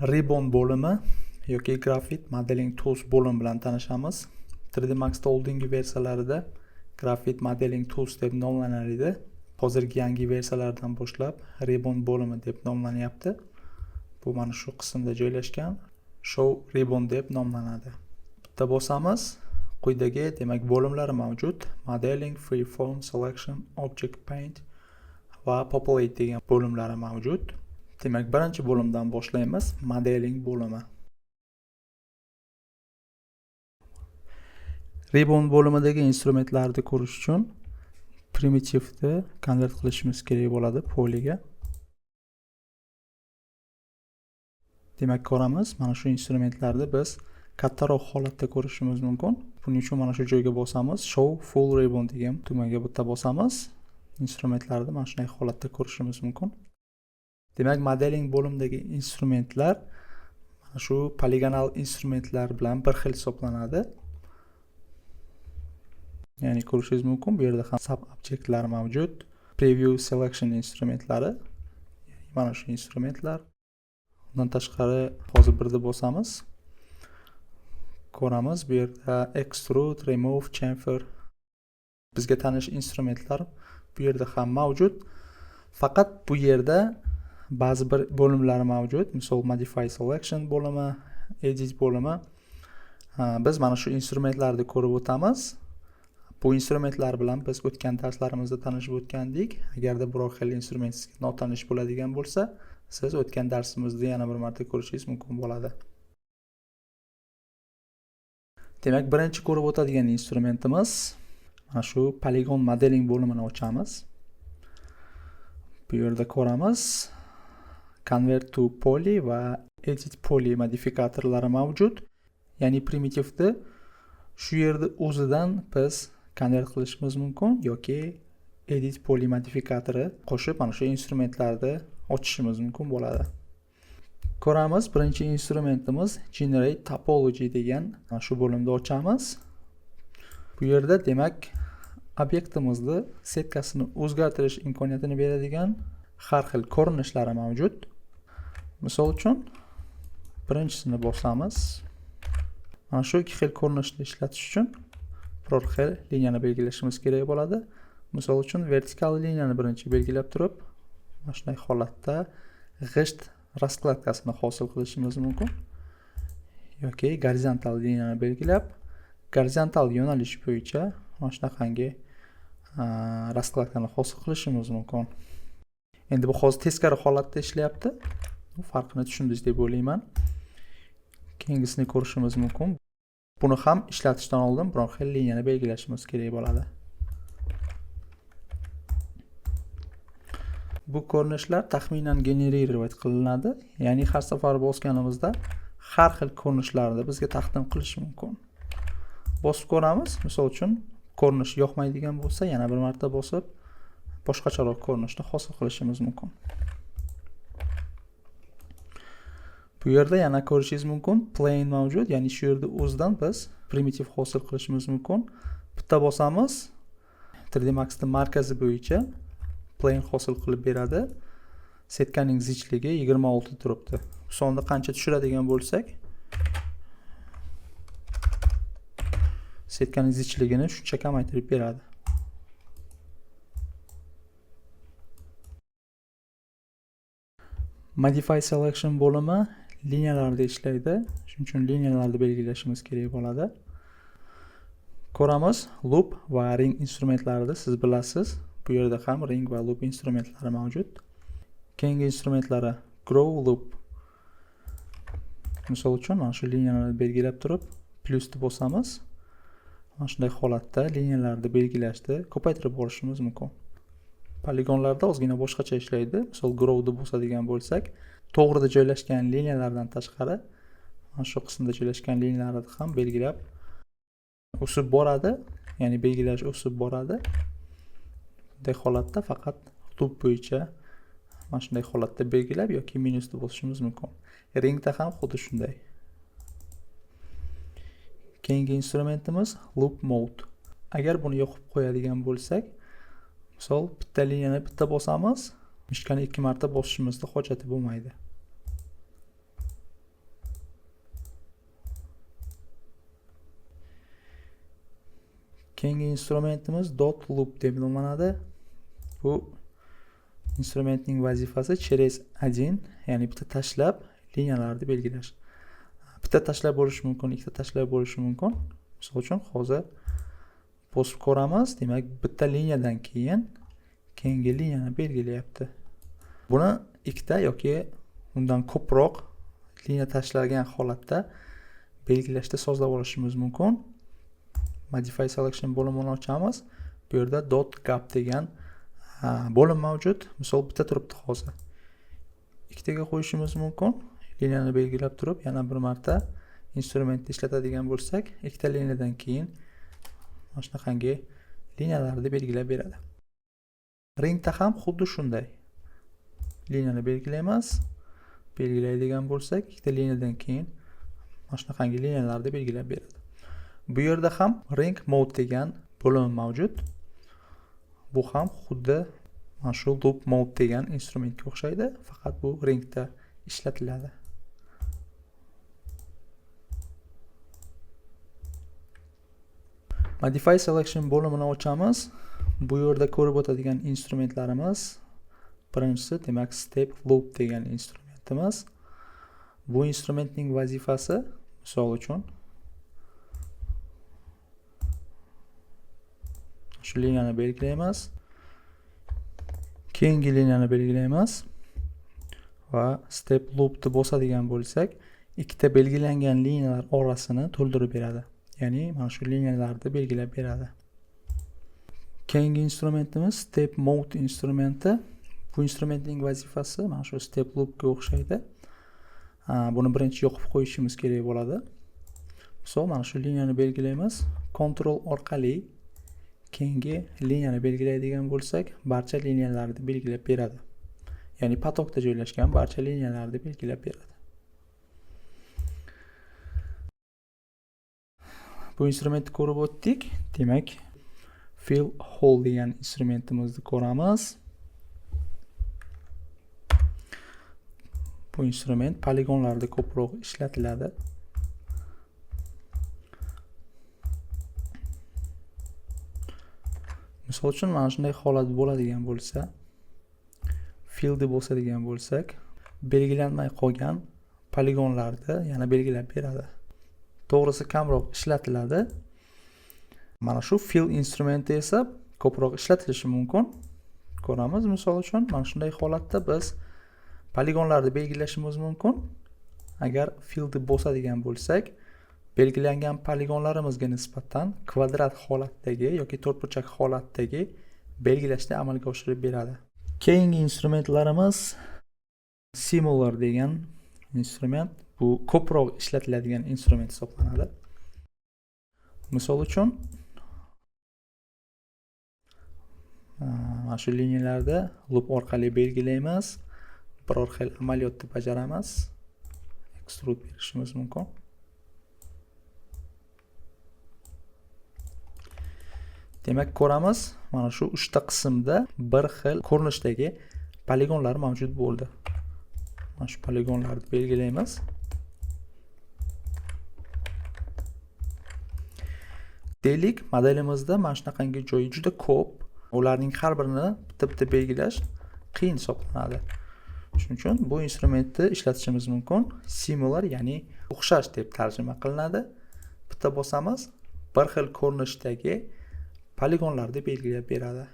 Ribbon bo'limi yoki Graphite Modeling Tools bo'limi bilan tanishamiz. 3D Max'da oldingi versiyalarida Graphite Modeling Tools deb nomlanar edi. Hozirgi yangi versiyalardan boshlab Ribbon bo'limi deb nomlanyapti. Bu mana shu qismda joylashgan Show Ribbon deb nomlanadi. Bitta bosamiz, quyidagi demak bo'limlari mavjud. Modeling, Freeform, Selection, Object Paint va Populate degan bo'limlari mavjud. Demak, birinchi bo'limdan boshlaymiz. Modeling bo'limi. Ribbon bo'limidagi instrumentlarni ko'rish uchun primitivni konvert qilishimiz kerak bo'ladi polyga. Demak, ko'ramiz, mana shu instrumentlarni biz kattaroq holatda ko'rishimiz mumkin. Buning uchun mana shu joyga bosamiz. Show Full Ribbon degan tugmaga bitta bosamiz. Instrumentlarni mana shunday holatda ko'rishimiz mumkin. Demak, modeling bo'limidagi instrumentlar mana shu poligonal instrumentlar bilan bir xil hisoblanadi. Ya'ni ko'rishingiz mumkin, bu yerda ham sub objektlar mavjud. Preview selection instrumentlari, mana shu instrumentlar. Bundan tashqari hozir birda bosamiz. Ko'ramiz, bu yerda extrude, remove, chamfer bizga tanish instrumentlar bu yerda ham mavjud. Faqat bu yerda ba'zi bir bo'limlar mavjud. Misol modify selection bo'limi, edit bo'limi. Biz mana shu instrumentlarni ko'rib o'tamiz. Bu instrumentlar bilan biz o'tgan darslarimizda tanishib o'tgandik. Agarda biror xil instrument sizga notanish bo'ladigan bo'lsa, siz o'tgan darsimizni yana bir marta ko'rishingiz mumkin bo'ladi. Demak, birinchi ko'rib o'tadigan instrumentimiz mana shu Polygon Modeling bo'limini ochamiz. Bu yerda ko'ramiz, Convert to Poly va Edit Poly modifikatorlari mavjud. Ya'ni primitivni shu yerda o'zidan biz konvert qilishimiz mumkin yoki Edit Poly modifikatori qo'shib mana shu instrumentlarni ochishimiz mumkin bo'ladi. Ko'ramiz, birinchi instrumentimiz Generate Topology degan shu bo'limda ochamiz. Bu yerda demak obyektimizni setkasini o'zgartirish imkoniyatini beradigan har xil ko'rinishlari mavjud. Misol uchun birinchisini bosamiz. Mana shu ikki xil ko'rinishni ishlatish uchun biror xil liniyani belgilashimiz kerak bo'ladi. Misol uchun vertikal liniyani birinchi belgilab turib, mana shunday holatda g'isht raskladkasini hosil qilishimiz mumkin. Yoki gorizontal liniyani belgilab, gorizontal yo'nalish bo'yicha mana shunaqangi raskladkani hosil qilishimiz mumkin. Endi bu hozir teskari holatda ishlayapti. Bu farqini tushundingiz deb o'ylayman. Keyingisini ko'rishimiz mumkin. Buni ham ishlatishdan oldin biror xil liniyani belgilashimiz kerak bo'ladi. Bu ko'rinishlar taxminan generировать qilinadi. Ya'ni har safar bosganimizda har xil ko'rinishlarni bizga taqdim qilish mumkin. Bosib ko'ramiz. Misol uchun ko'rinish yoqmaydigan bo'lsa, yana bir marta bosib boshqacharoq ko'rinishni hosil qilishimiz mumkin. Bu yerda yana ko'rishingiz mumkin, plane mavjud, ya'ni shu yerda o'zidan biz primitiv hosil qilishimiz mumkin. Bitta bosamiz, 3D Max'ning markazi bo'yicha plane hosil qilib beradi. Setkaning zichligi 26 turibdi. Sonda qancha tushiradigan bo'lsak, setkaning zichligini shuncha kamaytirib beradi. Modify selection bo'limi liniyalarda ishlaydi. Shuning uchun liniyalarni belgilashimiz kerak bo'ladi. Ko'ramiz, loop va ring instrumentlarida siz bilasiz. Bu yerda ham ring va loop instrumentlari mavjud. Keyingi instrumentlari grow loop. Misol uchun mana shu liniyalarni belgilab turib, plusni bosamiz. Mana shunday holatda liniyalarni belgilashni ko'paytirib borishimiz mumkin. Poligonlarda ozgina boshqacha ishlaydi. Misol grow'ni bosadigan bo'lsak, to'g'rida joylashgan liniyalardan tashqari mana shu qismda joylashgan liniyalarni ham belgilab o'sib boradi, ya'ni belgilash o'sib boradi. Bunday holatda faqat loop bo'yicha mana shunday holatda belgilab yoki minusni bosishimiz mumkin. Ringda ham xuddi shunday. Keyingi instrumentimiz loop mode. Agar buni yoqib qo'yadigan bo'lsak, misol bitta liniyani bitta bosamiz, mishkani 2 marta bosishimizda hojati bo'lmaydi. Keyingi instrumentimiz dot loop deb nomlanadi. Bu instrumentning vazifasi через один, ya'ni bitta tashlab liniyalarni belgilash. Bitta tashlab bo'lishi mumkin, ikkita tashlab bo'lishi mumkin. Misol uchun hozir bosib ko'ramiz. Demak, bitta liniyadan keyin keyingi liniyani belgilayapti. Buni ikkita yoki undan ko'proq liniya tashlagan holatda belgilashda sozlab olishimiz mumkin. Modify selection bo'limini ochamiz. Bu yerda dot gap degan bo'lim mavjud. Misol bitta turibdi hozir. Ikkitaga qo'yishimiz mumkin. Liniyani belgilab turib, yana bir marta instrumentni ishlatadigan bo'lsak, ikkita liniyadan keyin mana shunaqangi liniyalarni belgilab beradi. Ringda ham xuddi shunday. Liniyani belgilaymiz. Belgilaydigan bo'lsak, ikkita liniyadan keyin mana shunaqangi liniyalarni belgilab beradi. Bu yerda ham ring mode degan bo'lim mavjud. Bu ham xuddi mana shu loop mode degan instrumentga o'xshaydi, faqat bu ringda ishlatiladi. Modify selection bo'limini ochamiz. Bu yerda ko'rib o'tadigan instrumentlarimiz birinchisi, demak, step loop degan instrumentimiz. Bu instrumentning vazifasi, misol uchun, shu liniyani belgilaymiz. Keyingi liniyani belgilaymiz va step loopni bosadigan bo'lsak, ikkita belgilangan liniyalar orasini to'ldirib beradi. Ya'ni mana shu liniyalarni belgilab beradi. Keyingi instrumentimiz step mode instrumenti. Bu instrumentning vazifasi mana shu step loopga o'xshaydi. Buni birinchi yoqib qo'yishimiz kerak bo'ladi. Misol, mana shu liniyani belgilaymiz. Control orqali keyingi liniyani belgilaydigan bo'lsak, barcha liniyalarni belgilab beradi. Ya'ni potokda joylashgan barcha liniyalarni belgilab beradi. Bu instrumentni ko'rib o'tdik. Demak, fill hole degan instrumentimizni ko'ramiz. Bu instrument poligonlarda ko'proq ishlatiladi. Misol uchun, mana shunday holat bo'ladigan bo'lsa, fill deb bosadigan bo'lsak, belgilanmay qolgan poligonlarni yana belgilab beradi. To'g'risi kamroq ishlatiladi. Mana shu fill instrumenti esa ko'proq ishlatilishi mumkin. Ko'ramiz, misol uchun, mana shunday holatda biz poligonlarni belgilashimiz mumkin. Agar fill deb bosadigan bo'lsak, belgilangan poligonlarimizga nisbatan kvadrat holatdagi yoki to'rtburchak holatdagi belgilashni amalga oshirib beradi. Keyingi instrumentlarimiz Simulator degan instrument. Bu ko'proq ishlatiladigan instrument hisoblanadi. Misol uchun, mana shu liniyalarda loop orqali belgilaymiz. Biror xil amaliyotni bajaramiz. Extrude berishimiz mumkin. Demak, ko'ramiz, mana shu 3 ta qismda bir xil ko'rinishdagi poligonlar mavjud bo'ldi. Mana shu poligonlarni belgilaymiz. Deylik, modelimizda mana shunaqangi joyi juda ko'p. Ularning har birini bitta-bitta belgilash qiyin hisoblanadi. Shuning uchun bu instrumentni ishlatishimiz mumkin. Similar, ya'ni o'xshash deb tarjima qilinadi. Bitta bosamiz, bir xil ko'rinishdagi poligonlarni belgilab beradi.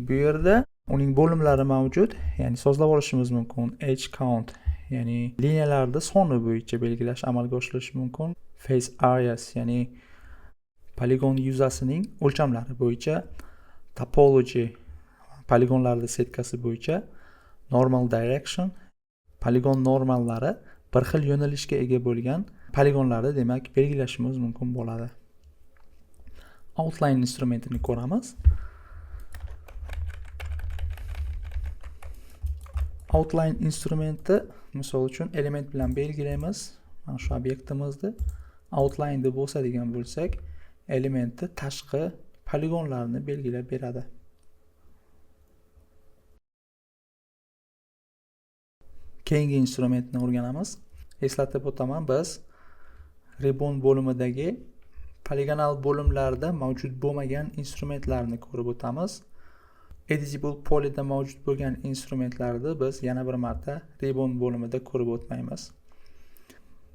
Bu yerda uning bo'limlari mavjud, ya'ni sozlab olishimiz mumkin. Edge count, ya'ni liniyalarni soni bo'yicha belgilash amalga oshirilishi mumkin. Face areas, ya'ni poligon yuzasining o'lchamlari bo'yicha. Topology, poligonlarning setkasi bo'yicha. Normal direction, poligon normallari bir xil yo'nalishga ega bo'lgan poligonlarni demak belgilashimiz mumkin bo'ladi. Outline instrumentini ko'ramiz. Outline instrumenti, misol uchun, element bilan belgilaymiz. Mana shu obyektimizni outline deb bosadigan bo'lsak, elementni tashqi poligonlarini belgilab beradi. Keyingi instrumentni o'rganamiz. Eslatib o'taman, biz ribbon bo'limidagi poligonal bo'limlarda mavjud bo'lmagan instrumentlarni ko'rib o'tamiz. Editable polyda mavjud bo'lgan instrumentlarni biz yana bir marta ribbon bo'limida ko'rib o'tmaymiz.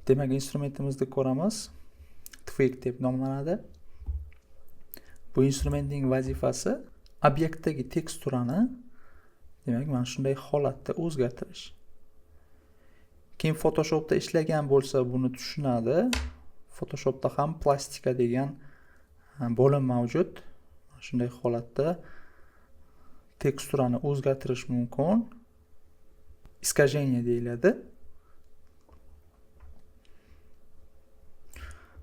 Demak, instrumentimizni ko'ramiz. Twig deb nomlanadi. Bu instrumentning vazifasi obyektdagi teksturani, demak, mana shunday holatda o'zgartirish. Kim Photoshopda ishlagan bo'lsa, buni tushunadi. Photoshopda ham plastika degan bo'lim mavjud. Shunday holatda teksturani o'zgartirish mumkin. Искажение deyiladi.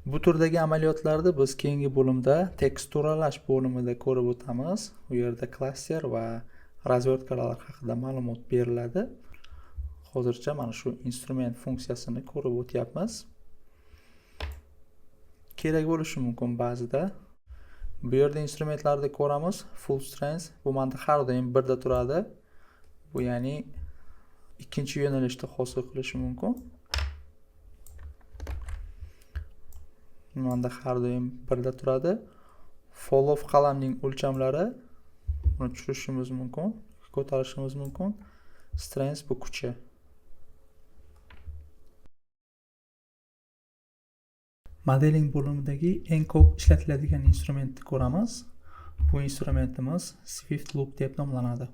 Bu turdagi amaliyotlarni biz keyingi bo'limda teksturalash bo'limida ko'rib o'tamiz. U yerda klaster va razvertkalar haqida ma'lumot beriladi. Hozircha mana shu instrument funksiyasini ko'rib o'tyapmiz. Kerak bo'lishi mumkin ba'zida. Bu yerda instrumentlarni ko'ramiz. Full strength bu manda har doim birda turadi. Bu ya'ni ikkinchi yo'nalishda hosil qilishi mumkin. Manda har doim birda turadi. Fall off qalamning o'lchamlari, buni tushirishimiz mumkin, ko'tarishimiz mumkin. Strength bu kuchi. Modeling bo'limidagi eng ko'p ishlatiladigan instrumentni ko'ramiz. Bu instrumentimiz Swift Loop deb nomlanadi.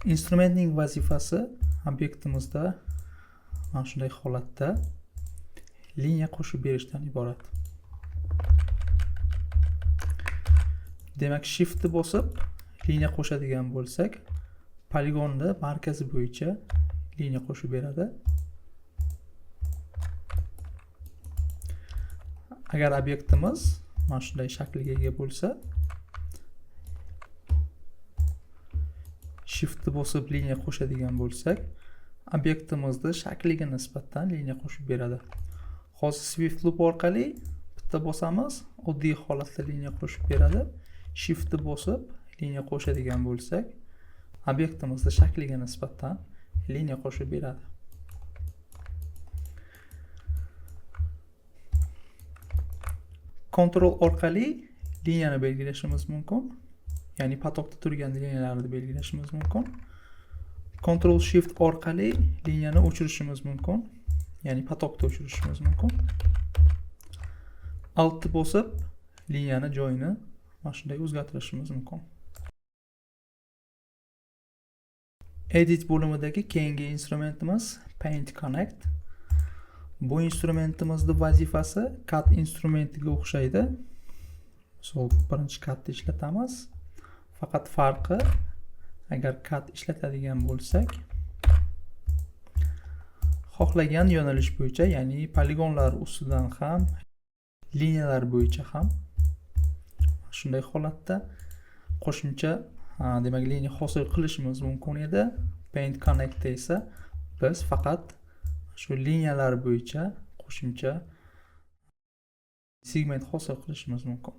Instrumentning vazifasi obyektimizda mana shunday holatda liniya qo'shib berishdan iborat. Demak, shiftni bosib liniya qo'shadigan bo'lsak, poligonni markazi bo'yicha liniya qo'shib beradi. Agar obyektimiz mana shunday shaklga ega bo'lsa, shiftni bosib liniya qo'shadigan bo'lsak, obyektimizni shakliga nisbatan liniya qo'shib beradi. Hozir Swift Loop orqali bitta bosamiz, oddiy holatda liniya qo'shib beradi. Shiftni bosib liniya qo'shadigan bo'lsak, obyektimizni shakliga nisbatan liniya qo'shib beradi. Control orqali liniyani belgilashimiz mumkin. Ya'ni potokda turgan liniyalarni belgilashimiz mumkin. Control Shift orqali liniyani o'chirishimiz mumkin. Ya'ni potokda o'chirishimiz mumkin. Altni bosib liniyani joyini mana shunday o'zgartirishimiz mumkin. Edit bo'limidagi keyingi instrumentimiz Paint Connect. Bu instrumentimizning vazifasi cut instrumentiga o'xshaydi. Misol birinchi cutni ishlatamiz. Faqat farqi, agar cut ishlatadigan bo'lsak, xohlagan yo'nalish bo'yicha, ya'ni poligonlar ustidan ham, liniyalar bo'yicha ham shunday holatda qo'shimcha demak liniya hosil qilishimiz mumkin edi. Paint Connectda esa biz faqat shu liniyalar bo'yicha qo'shimcha segment hosil qilishimiz mumkin.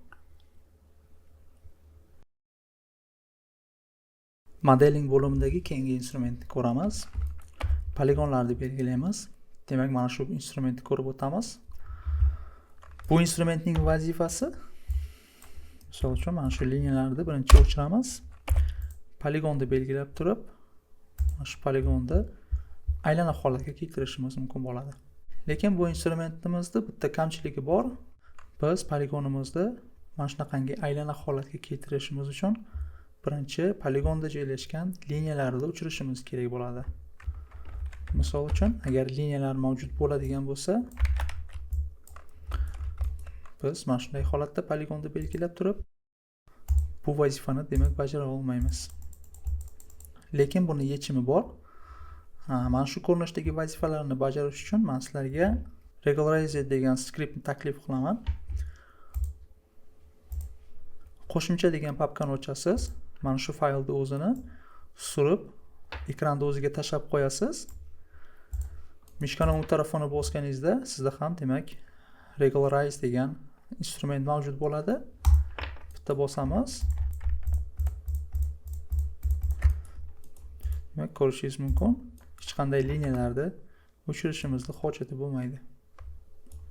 Modeling bo'limidagi keyingi instrumentni ko'ramiz. Poligonlarni belgilaymiz. Demak, mana shu instrumentni ko'rib o'tamiz. Bu instrumentning vazifasi, misol uchun mana shu liniyalarni birinchi o'chiramiz. Poligonni belgilab turib, mana shu poligonni aylana holatga keltirishimiz mumkin bo'ladi. Lekin bu instrumentimizda bitta kamchiligi bor. Biz poligonimizni mana shunaqangi aylana holatga keltirishimiz uchun birinchi poligonda joylashgan liniyalarni o'chirishimiz kerak bo'ladi. Misol uchun, agar liniyalar mavjud bo'ladigan bo'lsa, biz mana shunday holatda poligonni belgilab turib, bu vazifani demak bajara olmaymiz. Lekin buni yechimi bor. Mana shu ko'rinishdagi vazifalarni bajarish uchun men sizlarga Regularizer degan skriptni taklif qilaman. Qo'shimcha degan papkani ochasiz. Mana shu faylni o'zini surib, ekranda o'ziga tashlab qo'yasiz. Mishkani o'ng tarafini bosganingizda sizda ham demak Regularize degan instrument mavjud bo'ladi. Bitta bosamiz. Demak, ko'rishingiz mumkin. Hech qanday liniyalarni o'chirishimizning hojati bo'lmaydi.